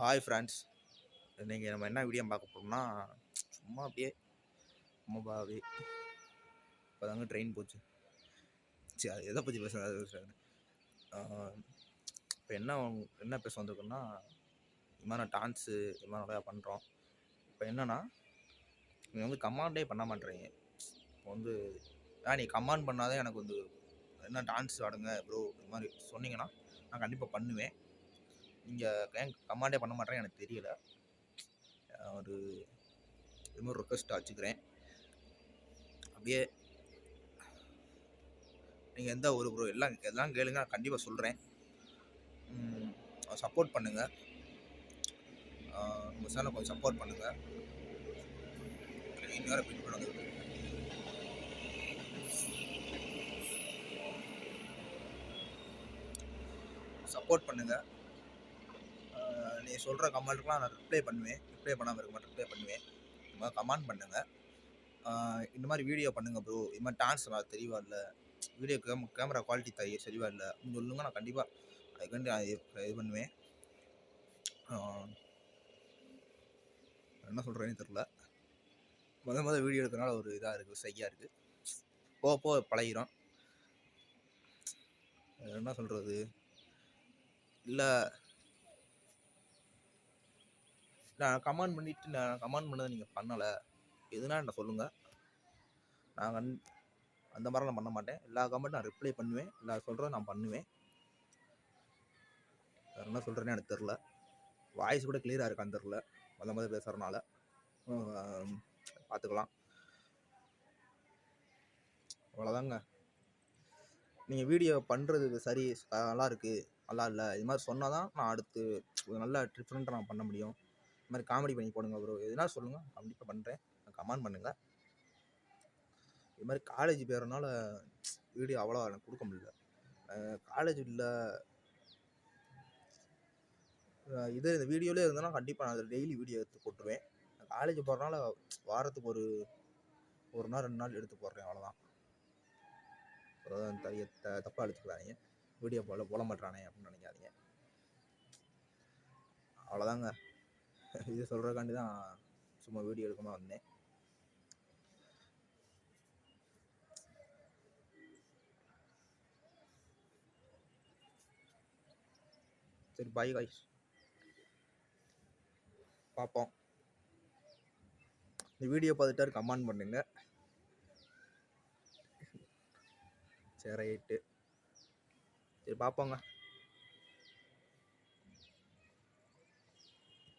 Hi friends, இன்றைக்கி நம்ம என்ன வீடியோ பார்க்க போகிறோம்னா, சும்மா அப்படியே சும்மாவே இப்போ தாங்க ட்ரெயின் போச்சு. சரி, அது எதை பற்றி பேசுகிறது? இப்போ என்ன பேச வந்திருக்கோம்னா, இது மாதிரி டான்ஸு இது மாதிரி நிறையா பண்ணுறோம். இப்போ என்னென்னா, நீங்கள் வந்து கமாண்டே பண்ண மாட்டேறீங்க. இப்போ வந்து நீ கமாண்ட் பண்ணாதே எனக்கு வந்து என்ன டான்ஸ் ஆடுங்க ப்ரோ இது மாதிரி சொன்னீங்கன்னா நான் கண்டிப்பாக பண்ணுவேன். நீங்கள் ஏன் கமாண்டே பண்ண மாட்டேறேன் எனக்கு தெரியல. ஒரு இது மாதிரி ரெக்வஸ்ட் வச்சுக்கிறேன். அப்படியே நீங்கள் எந்த ஒரு ப்ரோ எல்லாம் கேளுங்க, நான் கண்டிப்பாக சொல்கிறேன். சப்போர்ட் பண்ணுங்கள், உங்கள் சேனலை கொஞ்சம் சப்போர்ட் பண்ணுங்கள். இன்னொரு பின் பண்ணுங்க, சப்போர்ட் பண்ணுங்கள். நீங்கள் சொல்கிற கமெண்ட்டுக்கெலாம் நான் ரிப்ளை பண்ணுவேன். ரிப்ளை பண்ணாமல் இருக்க மாட்டேன், ரிப்ளை பண்ணுவேன். இந்த மாதிரி கமெண்ட் பண்ணுங்கள். இந்த மாதிரி வீடியோ பண்ணுங்கள் ப்ரோ, இது மாதிரி டான்ஸ் நான் தெளிவாக இல்லை, வீடியோ கேமரா குவாலிட்டி தெளிவாக இல்லை அப்படின்னு சொல்லுங்க. நான் கண்டிப்பாக அதுக்காண்டி இது பண்ணுவேன். என்ன சொல்கிறேன்னு தெரில. முதல் வீடியோ எடுக்கிறனால ஒரு இதாக இருக்குது, சையாக இருக்குது. போக பழகிறோம். என்ன சொல்கிறது, இல்லை நான் கமெண்ட் பண்ணிவிட்டு நான் கமெண்ட் பண்ணதை நீங்கள் பண்ணலை எதுனா என்ன சொல்லுங்கள். நான் அந்த மாதிரிலாம் நான் பண்ண மாட்டேன். எல்லா கமெண்ட்டும் நான் ரிப்ளை பண்ணுவேன், எல்லா சொல்கிறத நான் பண்ணுவேன். வேறு என்ன சொல்கிறேன்னு எனக்கு தெரில. வாய்ஸ் கூட கிளியராக இருக்கான்னு தெரில, முதல் பேசுகிறனால. பார்த்துக்கலாம். அவ்வளோதாங்க. நீங்கள் வீடியோ பண்ணுறது சரி, நல்லா இருக்குது, நல்லா இல்லை, இது மாதிரி சொன்னால் தான் நான் அடுத்து நல்லா டிஃப்ரெண்ட்டாக நான் பண்ண முடியும். இது மாதிரி காமெடி பண்ணி போடுங்க ப்ரோ எதுனா சொல்லுங்கள், கண்டிப்பாக பண்ணுறேன். கமெண்ட் பண்ணுங்கள். இது மாதிரி காலேஜ் போகிறனால வீடியோ அவ்வளோ எனக்கு கொடுக்க முடியல. காலேஜ் இல்லை, இந்த வீடியோவிலே இருந்தேன்னா கண்டிப்பாக நான் டெய்லி வீடியோ எடுத்து போட்டுருவேன். காலேஜ் போகிறனால வாரத்துக்கு ஒரு நாள் 2 நாள் எடுத்து போடுறேன், அவ்வளோதான். தப்பாக எடுத்துக்கிறாங்க, வீடியோ போட மாட்டானே அப்படின்னு நினைக்காதீங்க. அவ்வளோதாங்க. இது சொல்கிறக்காண்டி தான் சும்மா வீடியோ எடுக்காமல் வந்தேன். சரி, பாய் காய்ஸ், பார்ப்போம். இந்த வீடியோ பார்த்துட்டாரு கமெண்ட் பண்ணுங்க. சரி, ரைட்டு. சரி, பார்ப்போங்க.